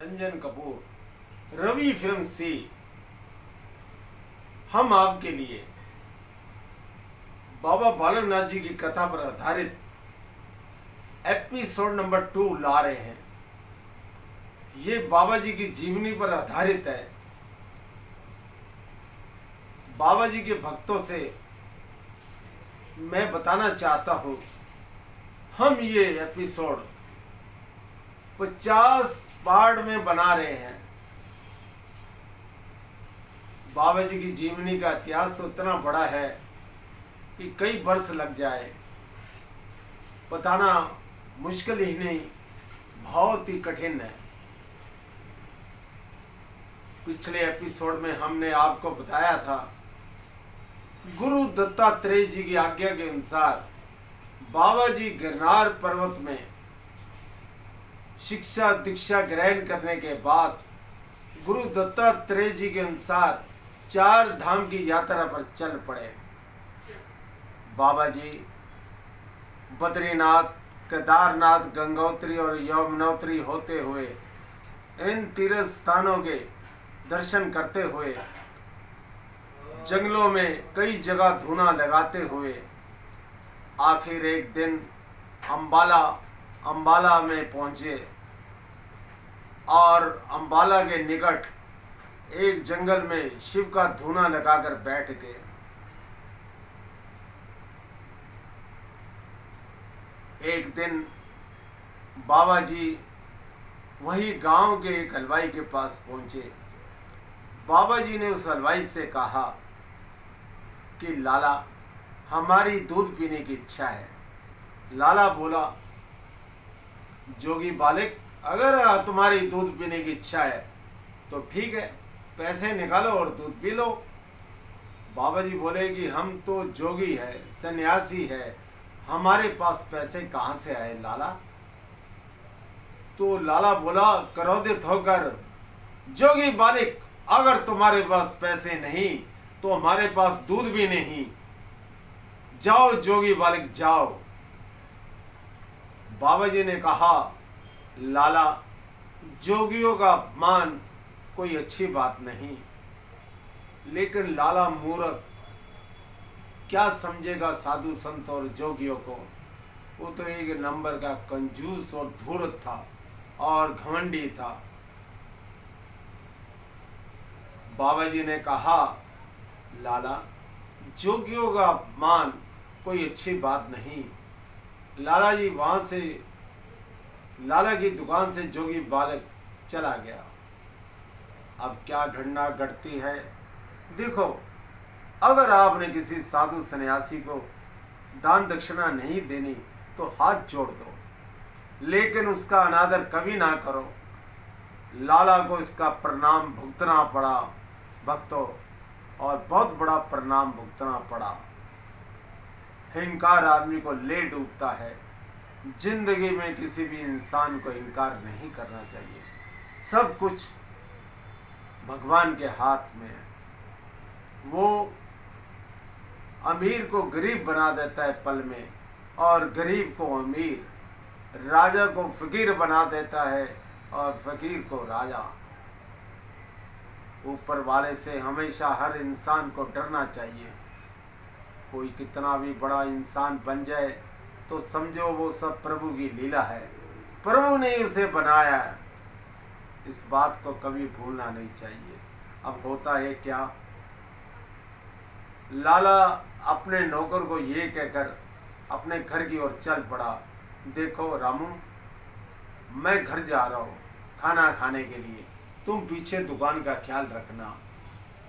Ranjan Kapoor, Ravi film सी हम आपके लिए बाबा बालकनाथ जी की कथा पर आधारित एपिसोड नंबर 2 ला रहे हैं। ये बाबा जी की जीवनी पर आधारित है। बाबा जी के भक्तों से मैं बताना चाहता हूँ, हम ये एपिसोड 50 पार्ट में बना रहे हैं। बाबा जी की जीवनी का इतिहास तो इतना बड़ा है कि कई वर्ष लग जाए, बताना मुश्किल ही नहीं, बहुत ही कठिन है। पिछले एपिसोड में हमने आपको बताया था, गुरु दत्तात्रेय जी की आज्ञा के अनुसार बाबा जी गिरनार पर्वत में शिक्षा दीक्षा ग्रहण करने के बाद गुरु दत्तात्रेय जी के अनुसार 4 धाम की यात्रा पर चल पड़े। बाबा जी बद्रीनाथ, केदारनाथ, गंगोत्री और यमुनोत्री होते हुए इन तीर्थ स्थानों के दर्शन करते हुए जंगलों में कई जगह धूना लगाते हुए आखिर एक दिन अंबाला में पहुंचे और अंबाला के निकट एक जंगल में शिव का धूना लगाकर बैठ गए। एक दिन बाबा जी वही गांव के एक हलवाई के पास पहुंचे। बाबा जी ने उस हलवाई से कहा कि लाला, हमारी दूध पीने की इच्छा है। लाला बोला, जोगी बालक, अगर तुम्हारी दूध पीने की इच्छा है तो ठीक है, पैसे निकालो और दूध पी लो। बाबा जी बोले कि हम तो जोगी है, सन्यासी है, हमारे पास पैसे कहाँ से आए लाला। तो लाला बोला क्रोधित होकर, जोगी बालक, अगर तुम्हारे पास पैसे नहीं तो हमारे पास दूध भी नहीं। जाओ जोगी बालक, जाओ। बाबा जी ने कहा, लाला, जोगियों का अपमान कोई अच्छी बात नहीं, लेकिन लाला मूर्ख क्या समझेगा साधु संत और जोगियों को। वो तो एक नंबर का कंजूस और धूर्त था और घमंडी था। बाबा जी ने कहा, लाला, जोगियों का अपमान कोई अच्छी बात नहीं। लाला जी वहाँ से, लाला की दुकान से जोगी बालक चला गया। अब क्या घटना घटती है देखो। अगर आपने किसी साधु सन्यासी को दान दक्षिणा नहीं देनी तो हाथ जोड़ दो, लेकिन उसका अनादर कभी ना करो। लाला को इसका परिणाम भुगतना पड़ा भक्तों, और बहुत बड़ा परिणाम भुगतना पड़ा। हिंकार आदमी को ले डूबता है। जिंदगी में किसी भी इंसान को इनकार नहीं करना चाहिए। सब कुछ भगवान के हाथ में है। वो अमीर को गरीब बना देता है पल में, और गरीब को अमीर, राजा को फकीर बना देता है और फकीर को राजा। ऊपर वाले से हमेशा हर इंसान को डरना चाहिए। कोई कितना भी बड़ा इंसान बन जाए तो समझो वो सब प्रभु की लीला है, प्रभु ने उसे बनाया है। इस बात को कभी भूलना नहीं चाहिए। अब होता है क्या, लाला अपने नौकर को ये कहकर अपने घर की ओर चल पड़ा, देखो रामू, मैं घर जा रहा हूँ खाना खाने के लिए, तुम पीछे दुकान का ख्याल रखना।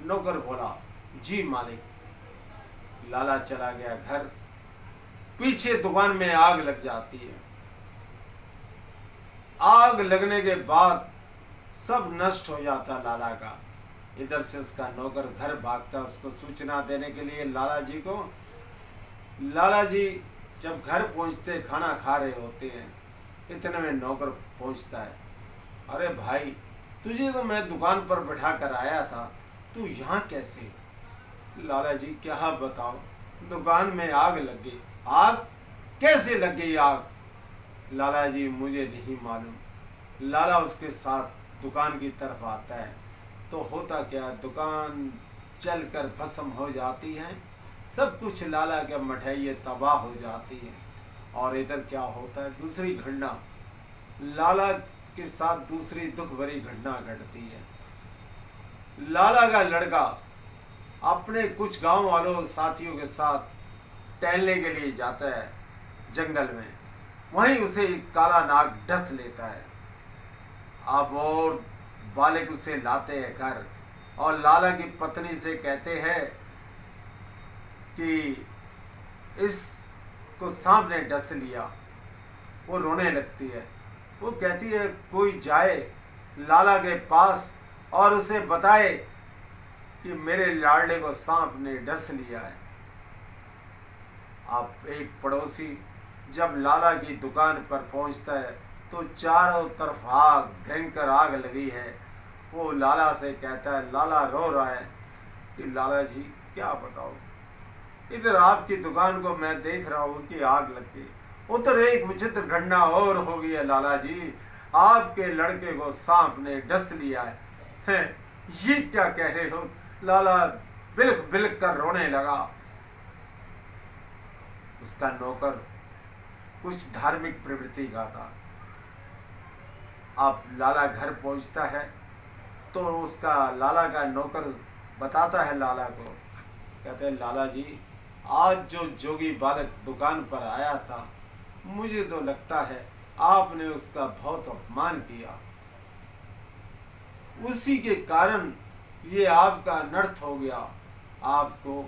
नौकर बोला, जी मालिक। लाला चला गया घर। पीछे दुकान में आग लग जाती है। आग लगने के बाद सब नष्ट हो जाता लाला का। इधर से उसका नौकर घर भागता उसको सूचना देने के लिए लाला जी को। लाला जी जब घर पहुंचते, खाना खा रहे होते हैं, इतने में नौकर पहुंचता है। अरे भाई, तुझे तो मैं दुकान पर बैठा कर आया था, तू यहाँ कैसे? लाला जी, क्या बताओ, दुकान में आग लग गई। आग कैसे लग गई आग? लाला जी, मुझे नहीं मालूम। लाला उसके साथ दुकान की तरफ आता है तो होता क्या, दुकान जल कर भस्म हो जाती है, सब कुछ लाला के मठैये तबाह हो जाती है। और इधर क्या होता है, दूसरी घटना, लाला के साथ दूसरी दुख भरी घटना घटती है। लाला का लड़का अपने कुछ गांव वालों साथियों के साथ टहलने के लिए जाता है जंगल में। वहीं उसे एक काला नाग डस लेता है। अब और बालक उसे लाते हैं घर और लाला की पत्नी से कहते हैं कि इसको सांप ने डस लिया। वो रोने लगती है। वो कहती है कोई जाए लाला के पास और उसे बताए कि मेरे लाडले को सांप ने डस लिया है। अब एक पड़ोसी जब लाला की दुकान पर पहुंचता है तो चारों तरफ आग, भयंकर आग लगी है। वो लाला से कहता है, लाला रो रहा है कि लाला जी क्या बताओ, इधर आपकी दुकान को मैं देख रहा हूँ कि आग लग गई, उधर एक विचित्र घटना और हो गई है लाला जी, आपके लड़के को सांप ने डस लिया है। ये क्या कह रहे हो? लाला बिलख बिलख कर रोने लगा। उसका नौकर कुछ धार्मिक प्रवृत्ति का था। अब लाला घर पहुंचता है तो उसका लाला का नौकर बताता है लाला को, कहते हैं लाला जी आज जो जोगी बालक दुकान पर आया था, मुझे तो लगता है आपने उसका बहुत अपमान किया, उसी के कारण ये आपका अनर्थ हो गया। आपको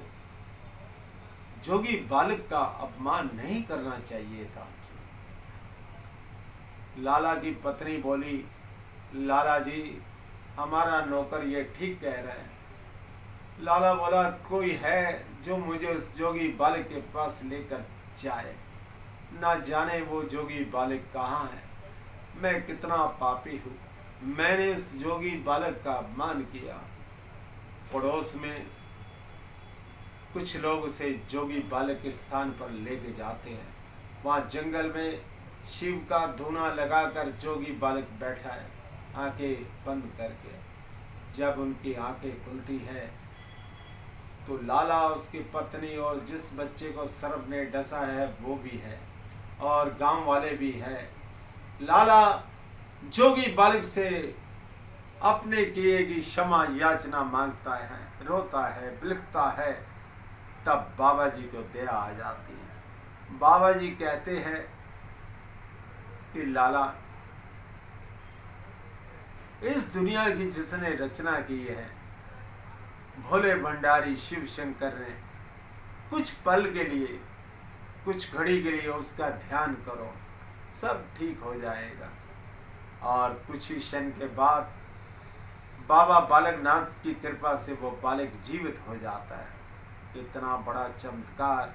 जोगी बालक का अपमान नहीं करना चाहिए था। लाला की पत्नी बोली, लाला जी हमारा नौकर ये ठीक कह रहे हैं। लाला बोला कोई है जो मुझे उस जोगी बालक के पास लेकर जाए, ना जाने वो जोगी बालक कहाँ है। मैं कितना पापी हूँ, मैंने उस जोगी बालक का अपमान किया। पड़ोस में कुछ लोग उसे जोगी बालक के स्थान पर लेके जाते हैं। वहाँ जंगल में शिव का धूना लगाकर जोगी बालक बैठा है, आंखें बंद करके। जब उनकी आंखें खुलती है तो लाला, उसकी पत्नी और जिस बच्चे को सर्प ने डसा है वो भी है और गांव वाले भी हैं। लाला जोगी बालक से अपने किए की क्षमा याचना मांगता है, रोता है, बिलखता है। तब बाबा जी को दया आ जाती है। बाबा जी कहते हैं कि लाला इस दुनिया की जिसने रचना की है, भोले भंडारी शिव शंकर ने, कुछ पल के लिए, कुछ घड़ी के लिए उसका ध्यान करो, सब ठीक हो जाएगा। और कुछ ही क्षण के बाद बाबा बालकनाथ की कृपा से वो बालक जीवित हो जाता है। इतना बड़ा चमत्कार।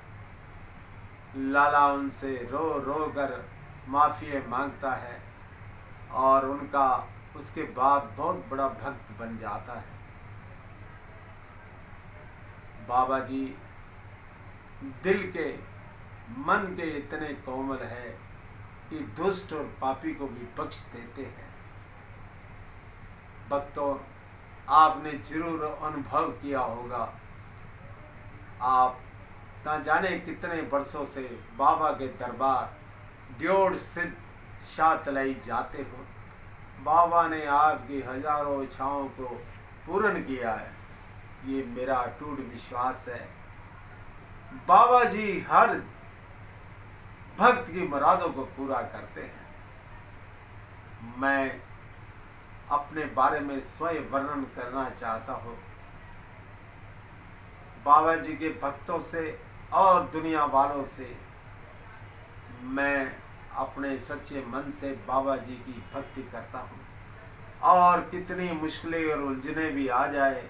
लाला उनसे रो रो कर माफ़ी मांगता है और उनका उसके बाद बहुत बड़ा भक्त बन जाता है। बाबा जी दिल के, मन के इतने कोमल है कि दुष्ट और पापी को भी बख्श देते हैं। भक्तों, आपने जरूर अनुभव किया होगा, आप ना जाने कितने वर्षों से बाबा के दरबार ड्योढ़ सिद्ध शाहतलाई जाते हो। बाबा ने आपकी हजारों इच्छाओं को पूर्ण किया है, ये मेरा अटूट विश्वास है। बाबा जी हर भक्त की मुरादों को पूरा करते हैं। मैं अपने बारे में स्वयं वर्णन करना चाहता हूँ। बाबा जी के भक्तों से और दुनिया वालों से मैं अपने सच्चे मन से बाबा जी की भक्ति करता हूँ। और कितनी मुश्किलें और उलझने भी आ जाए,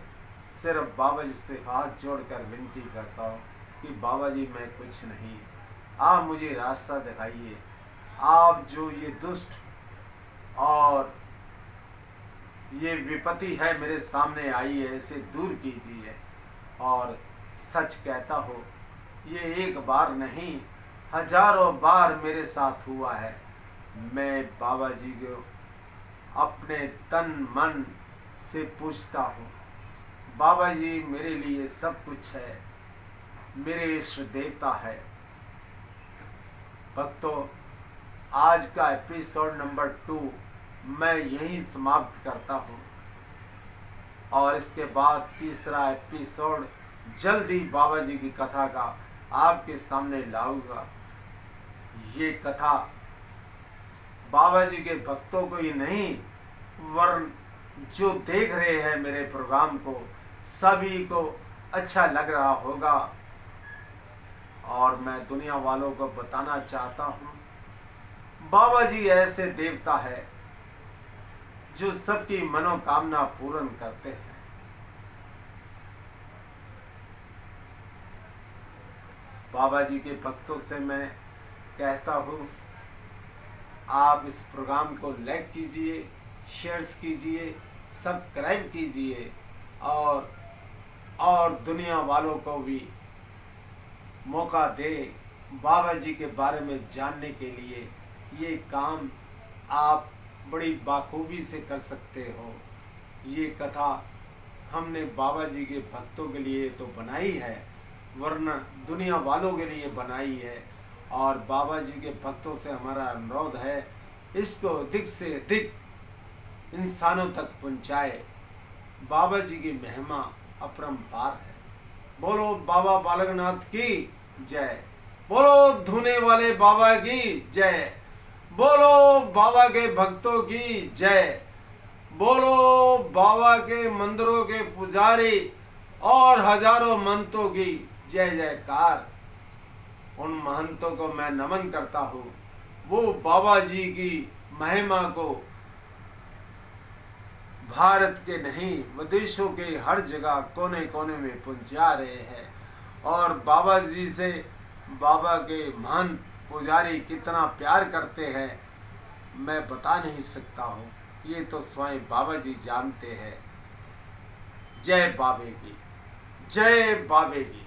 सिर्फ बाबा जी से हाथ जोड़कर विनती करता हूँ कि बाबा जी मैं कुछ नहीं, आप मुझे रास्ता दिखाइए। आप जो ये दुष्ट और ये विपत्ति है मेरे सामने आई है, इसे दूर कीजिए। और सच कहता हो, ये एक बार नहीं हजारों बार मेरे साथ हुआ है। मैं बाबा जी को अपने तन मन से पूछता हूँ। बाबा जी मेरे लिए सब कुछ है, मेरे इष्ट देवता है। भक्तों, आज का एपिसोड नंबर 2 मैं यहीं समाप्त करता हूँ और इसके बाद तीसरा एपिसोड जल्द ही बाबा जी की कथा का आपके सामने लाऊंगा। ये कथा बाबा जी के भक्तों को ही नहीं, वरन जो देख रहे हैं मेरे प्रोग्राम को, सभी को अच्छा लग रहा होगा। और मैं दुनिया वालों को बताना चाहता हूँ, बाबा जी ऐसे देवता है जो सबकी मनोकामना पूर्ण करते हैं। बाबा जी के भक्तों से मैं कहता हूँ, आप इस प्रोग्राम को लाइक कीजिए, शेयर्स कीजिए, सब्सक्राइब कीजिए और दुनिया वालों को भी मौका दे बाबा जी के बारे में जानने के लिए। ये काम आप बड़ी बाखूबी से कर सकते हो। ये कथा हमने बाबा जी के भक्तों के लिए तो बनाई है, वरना दुनिया वालों के लिए बनाई है। और बाबा जी के भक्तों से हमारा अनुरोध है, इसको अधिक से अधिक इंसानों तक पहुँचाए। बाबा जी की महिमा अपरंपार है। बोलो बाबा बालकनाथ की जय, बोलो धुने वाले बाबा की जय, बोलो बाबा के भक्तों की जय, बोलो बाबा के मंदिरों के पुजारी और हजारों महंतों की जय जयकार। उन महंतों को मैं नमन करता हूँ, वो बाबा जी की महिमा को भारत के नहीं, विदेशों के हर जगह कोने कोने में पहुंचा रहे हैं। और बाबा जी से बाबा के महंत पुजारी कितना प्यार करते हैं मैं बता नहीं सकता हूँ, ये तो स्वयं बाबा जी जानते हैं। जय बाबे की, जय बाबे की।